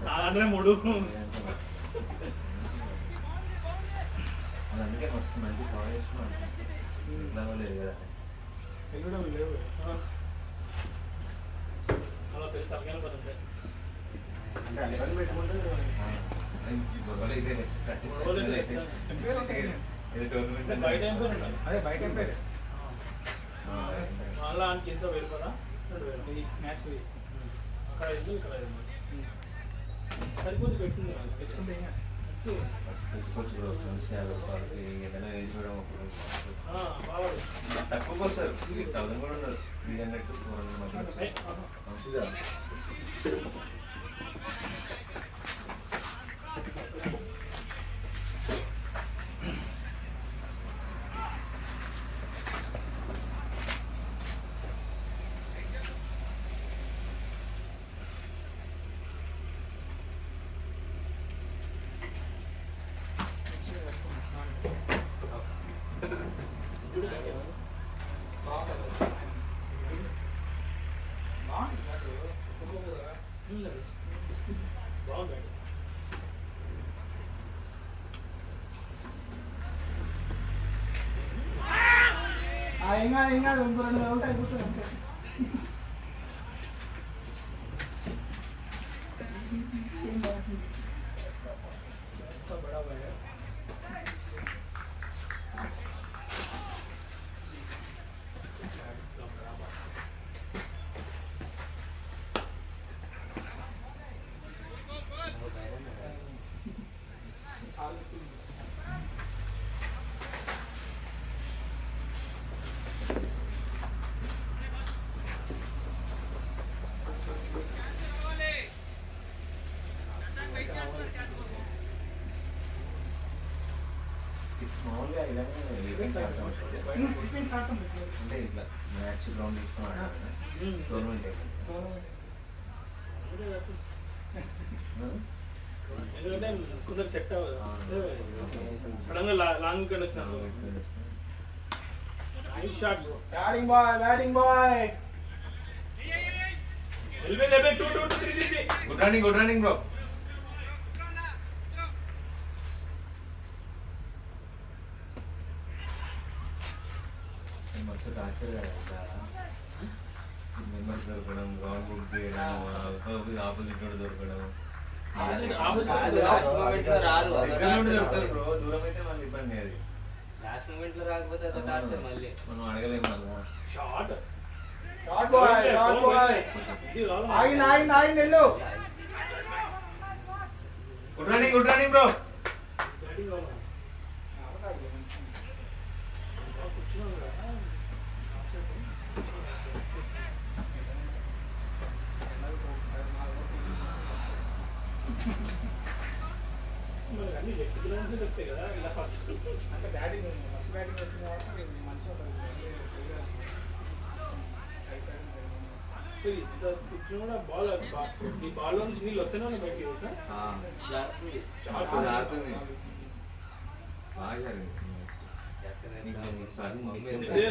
చాలా మూడు అందుకే మస్తు మంచి కవర్ చేసుకున్నాను లేదు కదా వెళ్ళడం లేవు అలా పెళ్లి తగ్గని పడుతుంది అంటే అన్ని పెట్టుకుంటే అదే బయట మళ్ళా ఆయనకి ఎంత వేరు కదా 2000 మ్యాచ్ అక్కడ ఎందుకు ఇక్కడ సరిపోతే పెట్టుకుంది పెట్టుకుంటే తక్కువ వస్తారు 1000 కూడా ఉన్నారు 300 ఇంకా ఇంకో 2 అవుట్ అయిపోతుంది అంతే అంటే ఇట్లా మ్యాచ్ గ్రౌండ్ తీసుకున్నాడు టోర్నమెంట్ ఎందుకంటే కొందరు సెట్ అవ్వదు లాంగ్ వచ్చినారు batting boy good running bro మస్తు టార్చర్ మెంబర్స్ దొరకడం గ్రౌండ్ బుక్ చేయడం ఆపోజిట్ కూడా దొరకడం దూరం అయితే మళ్ళీ ఇబ్బంది అది లాస్ట్ మూమెంట్ లో రాకపోతే మళ్ళీ మనం అడగలేము కదా షార్ట్ బాయ్ ఆగింది వెళ్ళు గుడ్ రన్నింగ్ బ్రో అన్ని లెఫ్ట్ గ్రౌండ్స్ చెప్తాయి కదా ఇలా ఫస్ట్ అంటే బ్యాటింగ్ వచ్చిన తర్వాత మంచిగా కూడా బాల్ ఈ బాల్ నుంచి నీళ్ళు వస్తేనే బయటికి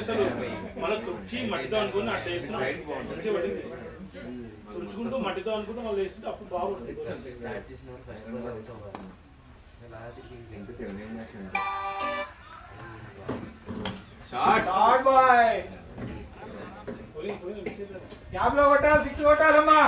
అసలు మన తుడిచి మట్టితో అనుకుని అట్లా వేస్తున్నాం మంచిగా పడింది తుడుచుకుంటూ మట్టితో అనుకుంటూ మళ్ళీ వేస్తుంటే అప్పుడు బాగుంటుంది షాట్ బాయ్ క్యాబ్ లో కొట్టాలి 6 కొట్టాలమ్మా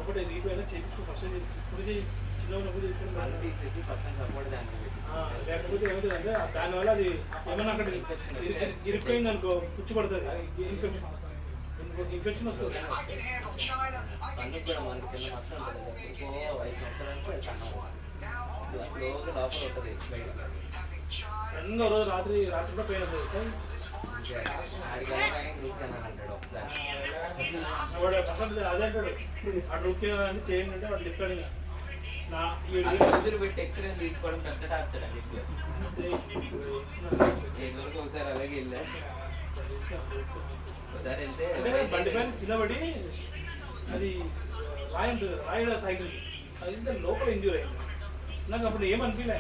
ఒకటి నీపైనా చేయించుకో ఫస్ట్ ఇప్పుడు చిన్న ఉన్నప్పుడు తీసేసి పక్కన సపోర్ట్ దానికి పెట్టి లేకపోతే ఏమవుతుందంటే దానివల్ల అది ఏమన్నా అక్కడ ఇరుక్కుపోయింది అనుకో పుచ్చిపడుతుంది ఇన్ఫెక్షన్ వస్తుంది. పన్ను కూడా మనకి చిన్న మస్తు ఉంటుంది. ఎప్పుడుకో 5 సంవత్సరాలకు అది కన్నం స్లోగా లోపల ఉంటుంది బయట. రెండో రోజు రాత్రి కూడా పెయిన్ వస్తుంది సార్. అంటాడు ఒకసారి వాడు అసలు అదే అంటాడు అటు రూకే అని చేయండి అంటే వాడు చెప్తాడు నా ఎదురు పెట్టి ఎక్స్రే తీసుకోవడం పెద్ద టార్చర్ అండి. ఏదో ఒకసారి అలాగే వెళ్ళా. ఒకసారి వెళ్తే బండి పైన కింద పడి అది రాయడ సైకిల్ అది లోపల ఇంజూర్ అయింది. నాకు అప్పుడు ఏమనిపించలే.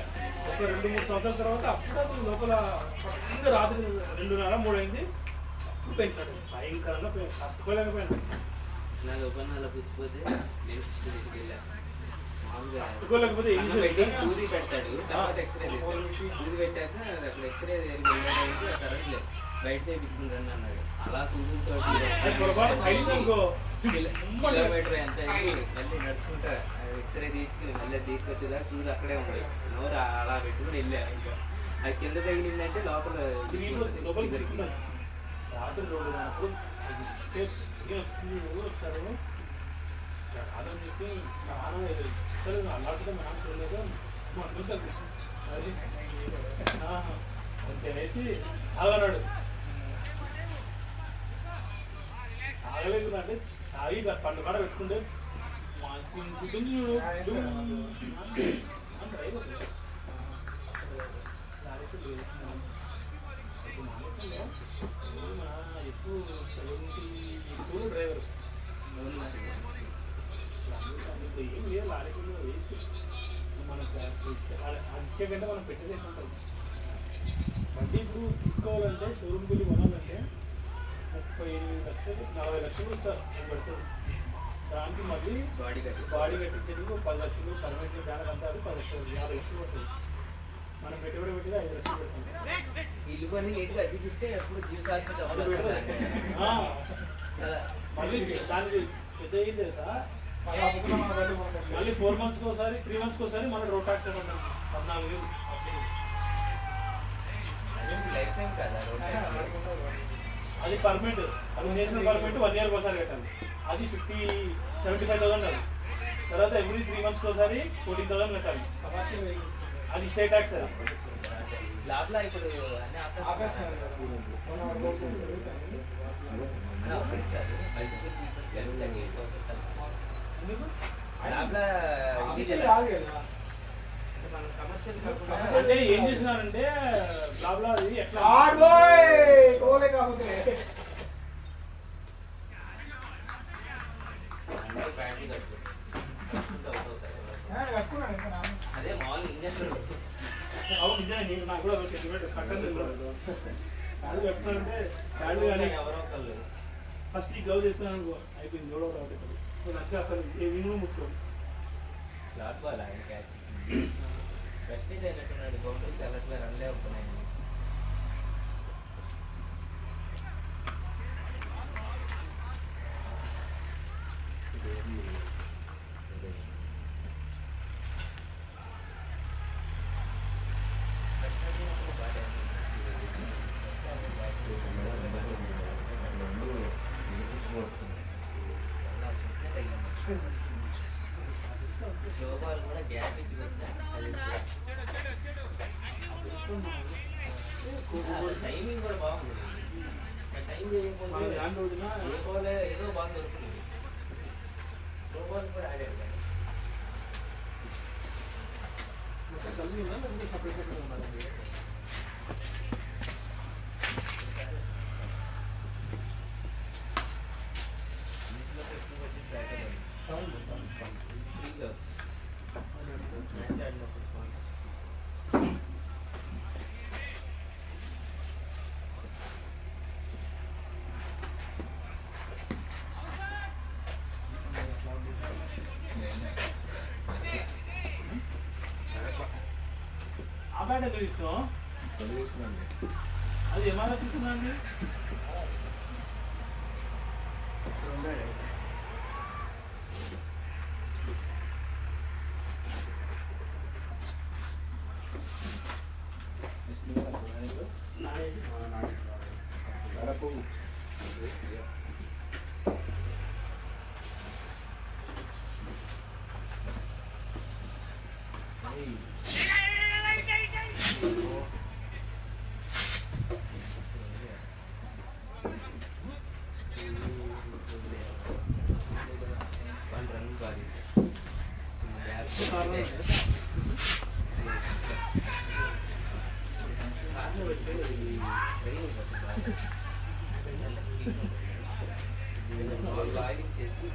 ఒక 2-3 సంవత్సరాల తర్వాత అప్పుడు అది లోపల రాత్రి 2:30-3 అయింది. పెంచాడు భయంకరంగా తట్టుకోలేకపోయాను. నాకు ఓపెన్ అలా పుచ్చిపోతే నేను తీసుకెళ్ళా. తట్టుకోలేకపోతే సూది పెట్టాడు. తర్వాత ఎక్స్రే తీస్తాడు. సూది పెట్టాక అక్కడ ఎక్స్రే వెళ్ళడానికి ఆ కరెంట్ లేదు బయట చేయించుకుంటాను అన్నాడు. అలా సూదులతో కిలోమీటర్ ఎంత అయింది మళ్ళీ నడుచుకుంటా ఎక్స్రే తీసుకుని మళ్ళీ తీసుకొచ్చేదా సూది అక్కడే ఉంది. నోరు అలా పెట్టుకుని వెళ్ళా. ఇంకా అది కింద తగిలిందంటే లోపల రాత్రి 2:00 వస్తారు కాదని చెప్పి నాన్న అల్లాడుతుంటే నాన్న చూడలేదు అనుకుంటుంది. అది కొంచెం వేసి ఆగన్నాడు. ఆగలేదు అంటే తాగి పండు కాడ పెట్టుకుంటే కుటుంబం డ్రైవర్ ఎక్కువ 72 డ్రైవర్ ఏం లేదు లారీకి వేస్ట్. మనకు ఇచ్చే కంటే మనం పెట్టేది ఎక్కువ ఉంటుంది. బండి ఇప్పుడు తీసుకోవాలంటే షోరూమ్కి వెళ్ళి కొనాలంటే 38 లక్షలు 40 లక్షలు ఇస్తారు పడుతుంది. దానికి మళ్ళీ బాడీ కట్టించేందుకు 10 లక్షలు పర్మనెంట్ బ్యానర్ అంటారు 10 లక్షలు 50 లక్షలు పడుతుంది. మనం పెట్టుబడి పెట్టేది 5 లక్షలు పెడుతుంది. ఇల్లు పని నీట్గా అతికిస్తే ఎప్పుడు జీవితాలు మళ్ళీ దానికి పెద్ద ఏం తెలుసా మళ్ళీ 4 months ఒకసారి 3 months ఒకసారి మళ్ళీ రోడ్ ట్యాక్స్ 14,000. లైఫ్ టైం కదా అది పర్మనెంట్. అది నేషనల్ పర్మనెంట్ 1 year ఒకసారి కట్టాలి. అది 75,000 అది. తర్వాత ఎవ్రీ 3 months ఒకసారి 14,000 కట్టాలి. అది స్టేట్ ట్యాక్స్. అది లాభలా ఇప్పుడు అంటే ఏం చేసినారంటే లాభలా అది ఎట్లా అదే మామూలు ఇంజన్ అవును నిజమే. నాకు కూడా కట్టండి కాళ్ళు చెప్తానంటే కాళ్ళు కానీ ఎవరో ఒకళ్ళు ఫస్ట్ ఈ గ్లౌజ్ చేస్తున్నాను అనుకో అయిపోయింది. ఎవడో ఒకటి నచ్చే అసలు ఏ విను ముట్టుకోండి. షార్ట్ బాల్ ఆయన క్యాచ్ ప్రెస్టేజ్ అయినట్టున్నాడు. బౌండరీస్ అలట్లే రన్లే అవుతున్నాయి. వాళ్ళు కూడా గ్యాప్ ఇచ్చి కొట్టినా అది టైమింగ్ కూడా బాగుంది. టైం చేయకపోతే ఏ బాల్ ఏదో బాల్ దొరుకుతుంది. లో బాల్ కూడా ఆడాడు కానీ ఇంట్లో ఎక్కువ వచ్చి బ్యాటర్ ఫ్రీగా మ్యాచ్ ఆడినప్పుడు ఆ బ్యాట్ ఎందుకు తీసుకో అది ఏమైనా తీసుకున్నా అండి బాయిలింగ్ చేసి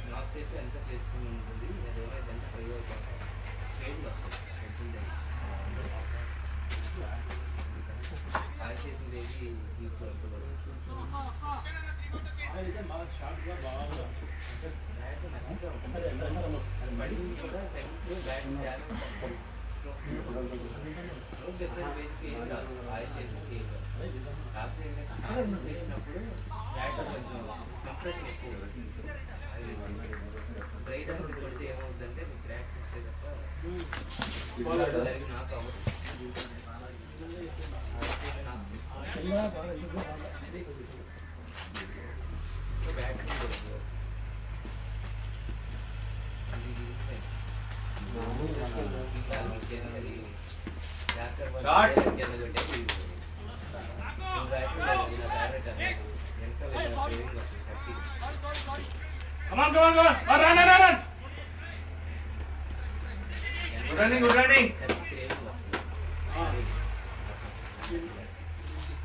నాక్ చేసి ఎంత చేసుకుని ఉంటుంది అదేమైందంటే ఫ్రై అయిపోతాం ట్రైన్లు వస్తాయి బాగా చేసింది ఏది దీంట్లో బాగా షార్ట్గా బాగా పడింది కూడా టైంలో బ్యాట్ డిఫరెంట్ వేస్కి ఏం కాదు ఆయిల్ చేసినప్పుడు ఏం కాదు కాకపోతే ఏంటంటే వేసినప్పుడు బ్యాట్ కొంచెం కంప్రెషన్ ఎక్కువ అది డ్రై దాన్ని కొడితే ఏమవుతుందంటే మీకు క్రాక్స్ వస్తాయి తప్ప జరిగి నాకు అవ్వదు బ్యాట్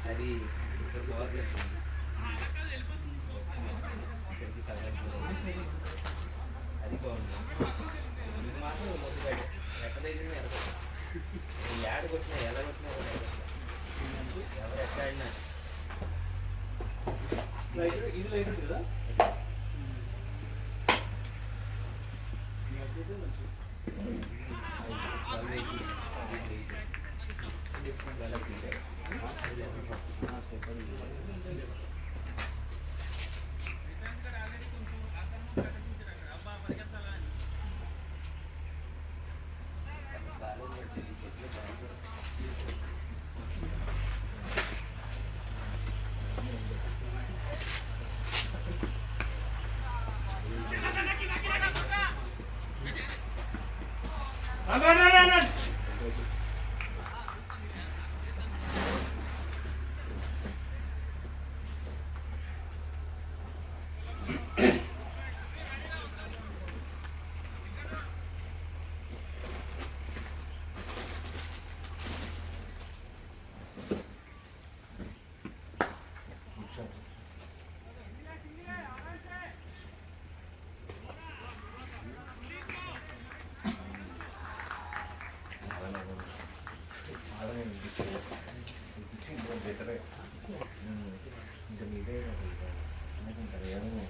అది అది బాగుంది ఇది మాత్రం మొదటి బయట ఎక్కడ దగ్గర ఎక్కడ యాడ్ కొట్టినా ఎలా కొట్టినా కూడా ఎవరు ఎక్కడ ఆడినా ఇది లైట్ కదా ఇంకా మీదే ఇంకా ఏమో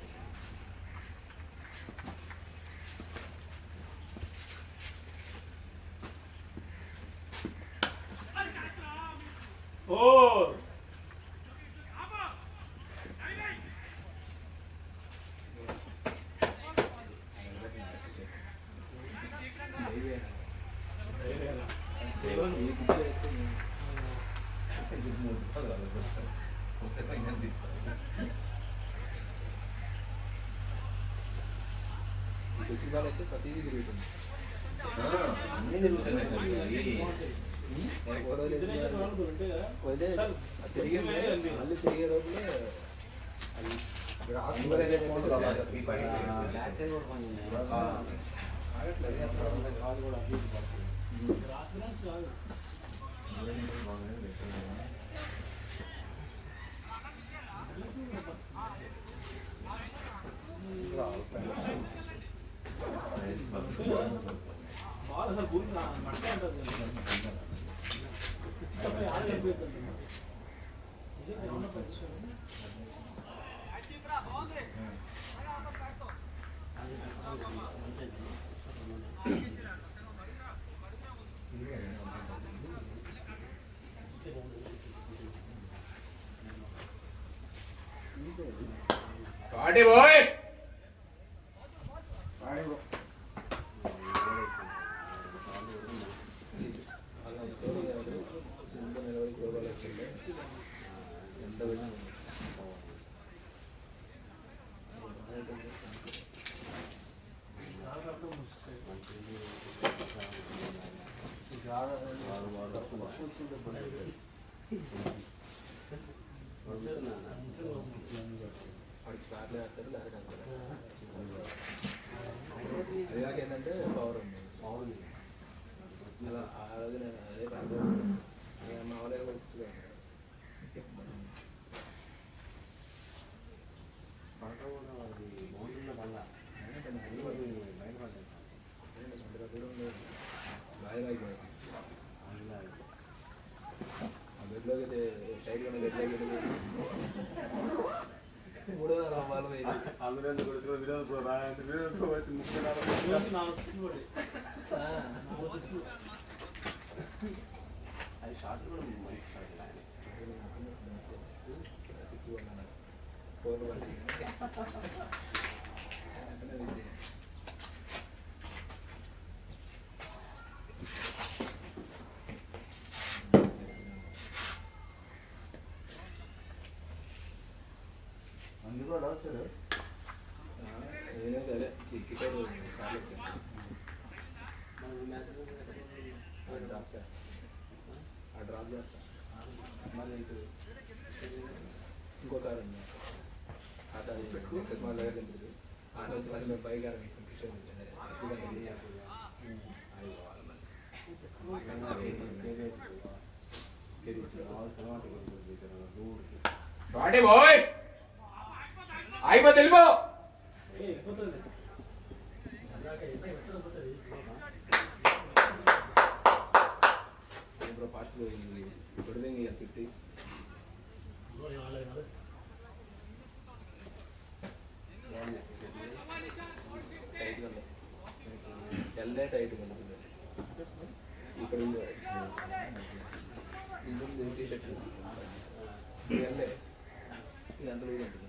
Oh! వచ్చిన వాళ్ళైతే ప్రతిదీ తిరుగుతుంది అన్నీ జరుగుతున్నాయి సార్ ఇవి. తిరిగి మళ్ళీ తిరిగే రోజులే అది ఈ పడి బాగా అసలు భూమి మంట ఉంటుంది పాటి బాయ్ ఎంత అదిగాక ఏంటంటే పవర్ ఉంది అలా ఆ రోజు నేను అదే మా వాళ్ళ బెడ్లోకి సైడ్గా బెడ్లోకి మూడో వాళ్ళు అందరూ వినోద్ వచ్చి ముఖ్య అది షార్ట్ కూడా మంచి షార్ట్ అందుకు కూడా వచ్చారు నేనైతే అదే టికెట్ డ్రాప్ చేస్తా డ్రాప్ చేస్తా మళ్ళీ ఇటు ఇంకో కారు ఉంది ఆటో సినిమా దగ్గర తింటుంది ఆటో వచ్చి మళ్ళీ మేము బైక్ ఆడ కిషన్ పాటి బాయ్ అయిపోతే వెళ్ళిపో ఇప్పుడు ఫాస్ట్ ఇప్పుడు తిట్టి టైట్గా ఉంది ఎల్లే టైట్గా ఉంది ఇక్కడ టీ షర్ట్ ఎల్లే ఇది ఎంత ఉంటుంది